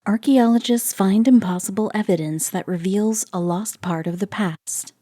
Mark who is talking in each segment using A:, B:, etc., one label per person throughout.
A: Archaeologists find impossible evidence that reveals a lost part of the past.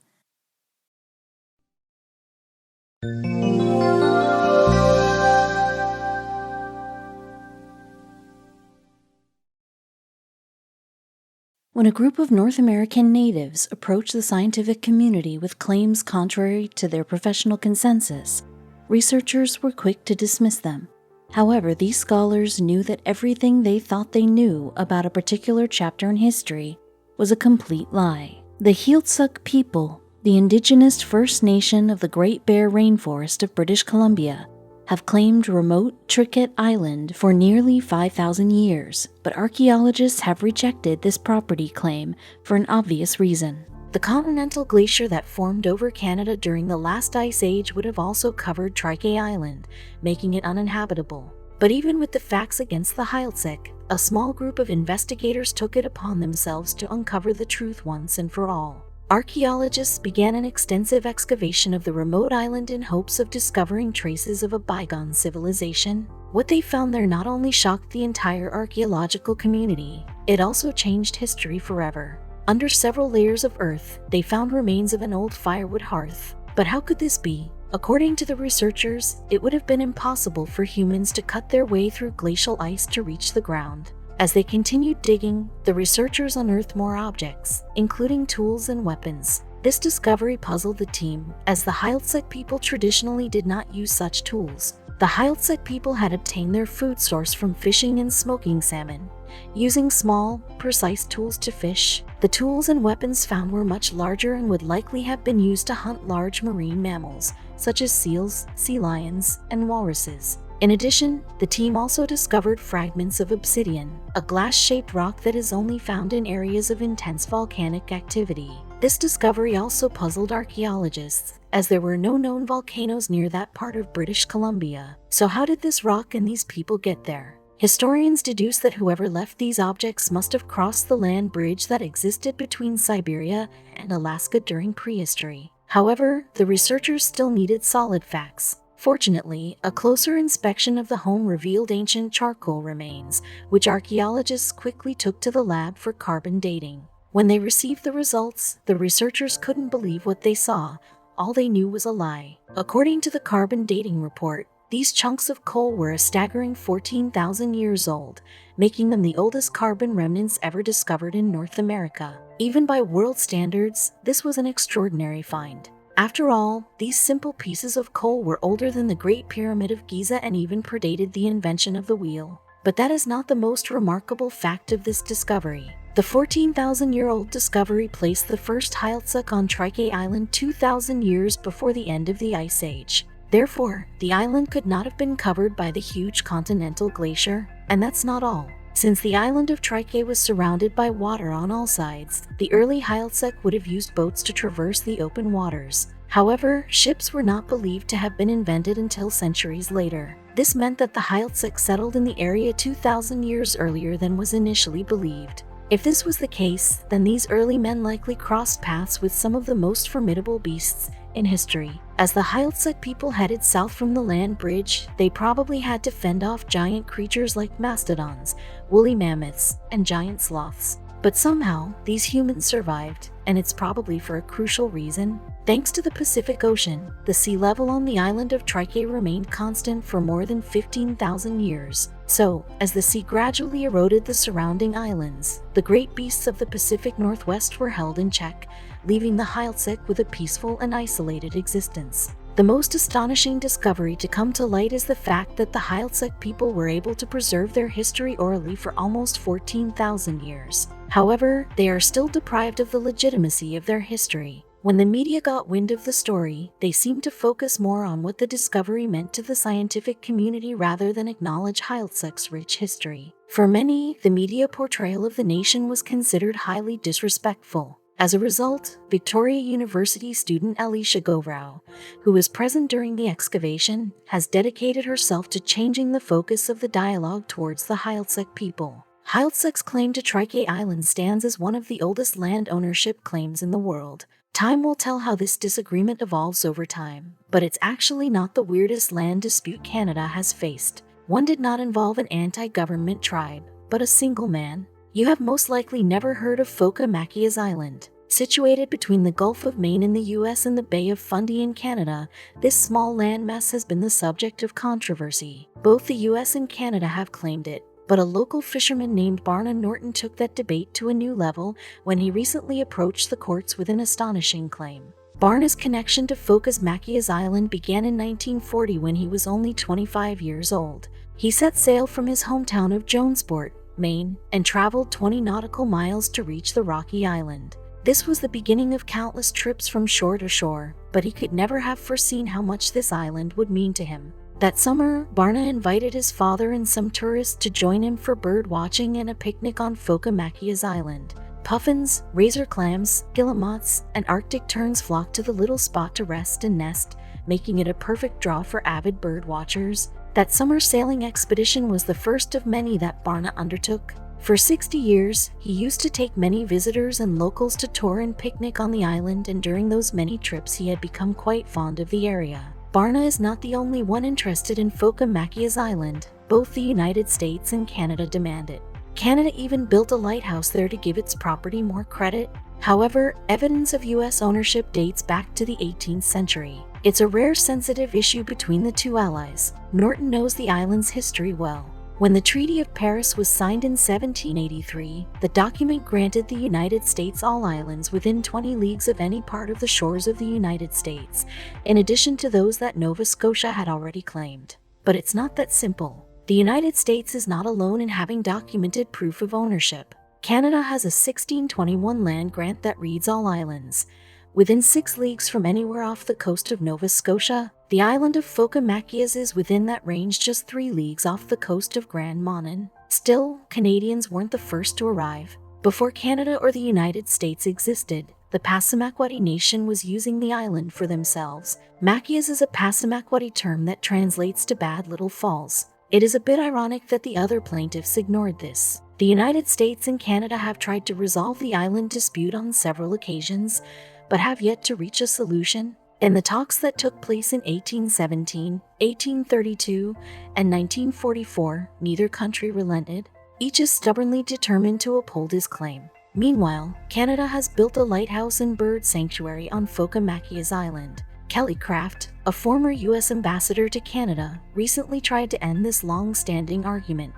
A: When a group of North American natives approached the scientific community with claims contrary to their professional consensus, researchers were quick to dismiss them. However, these scholars knew that everything they thought they knew about a particular chapter in history was a complete lie. The Heiltsuk people, the indigenous First Nation of the Great Bear Rainforest of British Columbia, have claimed remote Triquet Island for nearly 5,000 years, but archaeologists have rejected this property claim for an obvious reason. The continental glacier that formed over Canada during the last ice age would have also covered Triquet Island, making it uninhabitable. But even with the facts against the Heiltsuk, a small group of investigators took it upon themselves to uncover the truth once and for all. Archaeologists began an extensive excavation of the remote island in hopes of discovering traces of a bygone civilization. What they found there not only shocked the entire archaeological community, it also changed history forever. Under several layers of earth, they found remains of an old firewood hearth. But how could this be? According to the researchers, it would have been impossible for humans to cut their way through glacial ice to reach the ground. As they continued digging, the researchers unearthed more objects, including tools and weapons. This discovery puzzled the team, as the Heiltsuk people traditionally did not use such tools. The Heiltsuk people had obtained their food source from fishing and smoking salmon, using small, precise tools to fish. The tools and weapons found were much larger and would likely have been used to hunt large marine mammals, such as seals, sea lions, and walruses. In addition, the team also discovered fragments of obsidian, a glass-shaped rock that is only found in areas of intense volcanic activity. This discovery also puzzled archaeologists, as there were no known volcanoes near that part of British Columbia. So how did this rock and these people get there? Historians deduce that whoever left these objects must have crossed the land bridge that existed between Siberia and Alaska during prehistory. However, the researchers still needed solid facts. Fortunately, a closer inspection of the home revealed ancient charcoal remains, which archaeologists quickly took to the lab for carbon dating. When they received the results, the researchers couldn't believe what they saw. All they knew was a lie. According to the carbon dating report, these chunks of coal were a staggering 14,000 years old, making them the oldest carbon remnants ever discovered in North America. Even by world standards, this was an extraordinary find. After all, these simple pieces of coal were older than the Great Pyramid of Giza and even predated the invention of the wheel. But that is not the most remarkable fact of this discovery. The 14,000-year-old discovery placed the first Heiltsuk on Triquet Island 2,000 years before the end of the Ice Age. Therefore, the island could not have been covered by the huge continental glacier. And that's not all. Since the island of Triquet was surrounded by water on all sides, the early Heiltsuk would have used boats to traverse the open waters. However, ships were not believed to have been invented until centuries later. This meant that the Heiltsuk settled in the area 2,000 years earlier than was initially believed. If this was the case, then these early men likely crossed paths with some of the most formidable beasts in history. As the Heiltsuk people headed south from the land bridge, they probably had to fend off giant creatures like mastodons, woolly mammoths, and giant sloths. But somehow, these humans survived, and it's probably for a crucial reason. Thanks to the Pacific Ocean, the sea level on the island of Triquet remained constant for more than 15,000 years. So, as the sea gradually eroded the surrounding islands, the great beasts of the Pacific Northwest were held in check, leaving the Heiltsuk with a peaceful and isolated existence. The most astonishing discovery to come to light is the fact that the Heiltsuk people were able to preserve their history orally for almost 14,000 years. However, they are still deprived of the legitimacy of their history. When the media got wind of the story, they seemed to focus more on what the discovery meant to the scientific community rather than acknowledge Heiltsuk's rich history. For many, the media portrayal of the nation was considered highly disrespectful. As a result, Victoria University student Alicia Govrow, who was present during the excavation, has dedicated herself to changing the focus of the dialogue towards the Heiltsuk people. Heiltsuk's claim to Triquet Island stands as one of the oldest land ownership claims in the world. Time will tell how this disagreement evolves over time, but it's actually not the weirdest land dispute Canada has faced. One did not involve an anti-government tribe, but a single man. You have most likely never heard of Machias Island. Situated between the Gulf of Maine in the US and the Bay of Fundy in Canada, this small landmass has been the subject of controversy. Both the US and Canada have claimed it, but a local fisherman named Barna Norton took that debate to a new level when he recently approached the courts with an astonishing claim. Barna's connection to Machias Island began in 1940 when he was only 25 years old. He set sail from his hometown of Jonesport, Maine, and traveled 20 nautical miles to reach the rocky island. This was the beginning of countless trips from shore to shore, but he could never have foreseen how much this island would mean to him. That summer, Barna invited his father and some tourists to join him for bird watching and a picnic on Machias Island. Puffins, razor clams, guillemots, and Arctic terns flocked to the little spot to rest and nest, making it a perfect draw for avid bird watchers. That summer sailing expedition was the first of many that Barna undertook. For 60 years, he used to take many visitors and locals to tour and picnic on the island, and during those many trips he had become quite fond of the area. Barna is not the only one interested in Machias Island. Both the United States and Canada demand it. Canada even built a lighthouse there to give its property more credit. However, evidence of US ownership dates back to the 18th century. It's a rare sensitive issue between the two allies. Norton knows the island's history well. When the Treaty of Paris was signed in 1783, the document granted the United States all islands within 20 leagues of any part of the shores of the United States, in addition to those that Nova Scotia had already claimed. But it's not that simple. The United States is not alone in having documented proof of ownership. Canada has a 1621 land grant that reads all islands. Within 6 leagues from anywhere off the coast of Nova Scotia, the island of Machias is within that range, just 3 leagues off the coast of Grand Monon. Still, Canadians weren't the first to arrive. Before Canada or the United States existed, the Passamaquoddy Nation was using the island for themselves. Machias is a Passamaquoddy term that translates to Bad Little Falls. It is a bit ironic that the other plaintiffs ignored this. The United States and Canada have tried to resolve the island dispute on several occasions, but have yet to reach a solution. In the talks that took place in 1817, 1832, and 1944, neither country relented. Each is stubbornly determined to uphold his claim. Meanwhile, Canada has built a lighthouse and bird sanctuary on Machias Island. Kelly Craft, a former U.S. ambassador to Canada, recently tried to end this long-standing argument,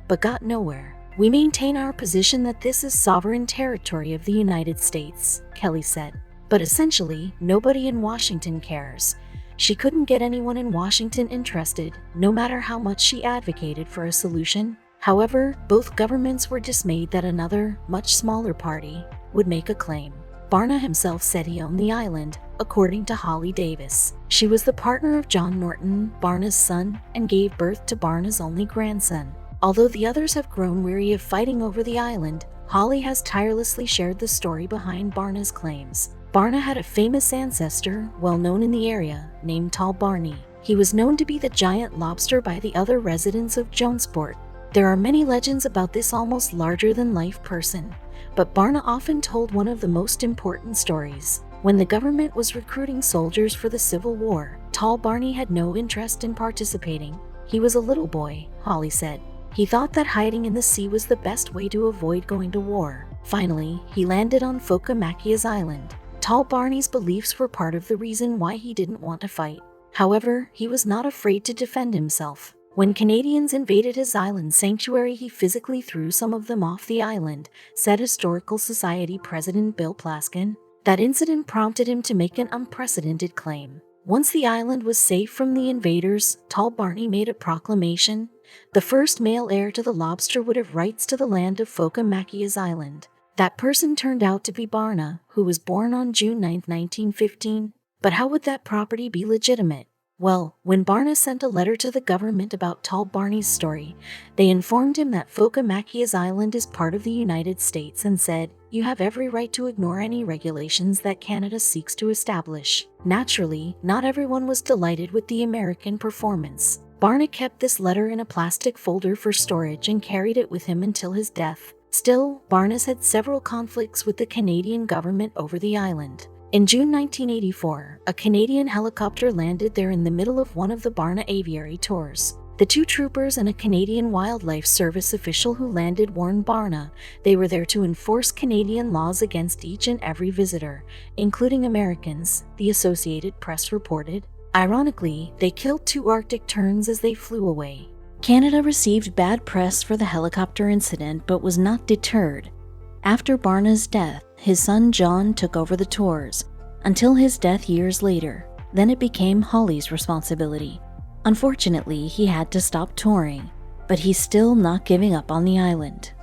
A: but got nowhere. "We maintain our position that this is sovereign territory of the United States," Kelly said. But essentially, nobody in Washington cares. She couldn't get anyone in Washington interested, no matter how much she advocated for a solution. However, both governments were dismayed that another, much smaller party would make a claim. Barna himself said he owned the island, according to Holly Davis. She was the partner of John Norton, Barna's son, and gave birth to Barna's only grandson. Although the others have grown weary of fighting over the island, Holly has tirelessly shared the story behind Barna's claims. Barna had a famous ancestor, well known in the area, named Tall Barney. He was known to be the giant lobster by the other residents of Jonesport. There are many legends about this almost larger-than-life person, but Barna often told one of the most important stories. When the government was recruiting soldiers for the Civil War, Tall Barney had no interest in participating. He was a little boy, Holly said. He thought that hiding in the sea was the best way to avoid going to war. Finally, he landed on Machias Island. Tall Barney's beliefs were part of the reason why he didn't want to fight. However, he was not afraid to defend himself. When Canadians invaded his island sanctuary, he physically threw some of them off the island, said Historical Society President Bill Plaskin. That incident prompted him to make an unprecedented claim. Once the island was safe from the invaders, Tall Barney made a proclamation. The first male heir to the lobster would have rights to the land of Machias Island. That person turned out to be Barna, who was born on June 9, 1915. But how would that property be legitimate? Well, when Barna sent a letter to the government about Tall Barney's story, they informed him that Machias Island is part of the United States and said, "You have every right to ignore any regulations that Canada seeks to establish." Naturally, not everyone was delighted with the American performance. Barna kept this letter in a plastic folder for storage and carried it with him until his death. Still, Barna's had several conflicts with the Canadian government over the island. In June 1984, a Canadian helicopter landed there in the middle of one of the Barna aviary tours. The two troopers and a Canadian Wildlife Service official who landed warned Barna they were there to enforce Canadian laws against each and every visitor, including Americans, the Associated Press reported. Ironically, they killed 2 Arctic terns as they flew away. Canada received bad press for the helicopter incident but was not deterred. After Barna's death, his son John took over the tours, until his death years later. Then it became Holly's responsibility. Unfortunately, he had to stop touring, but he's still not giving up on the island.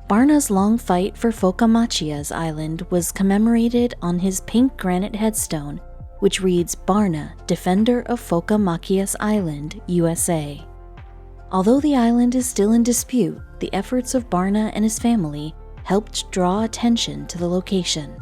A: Barna's long fight for Machias Island was commemorated on his pink granite headstone, which reads Barna, Defender of Machias Island, USA. Although the island is still in dispute, the efforts of Barna and his family helped draw attention to the location.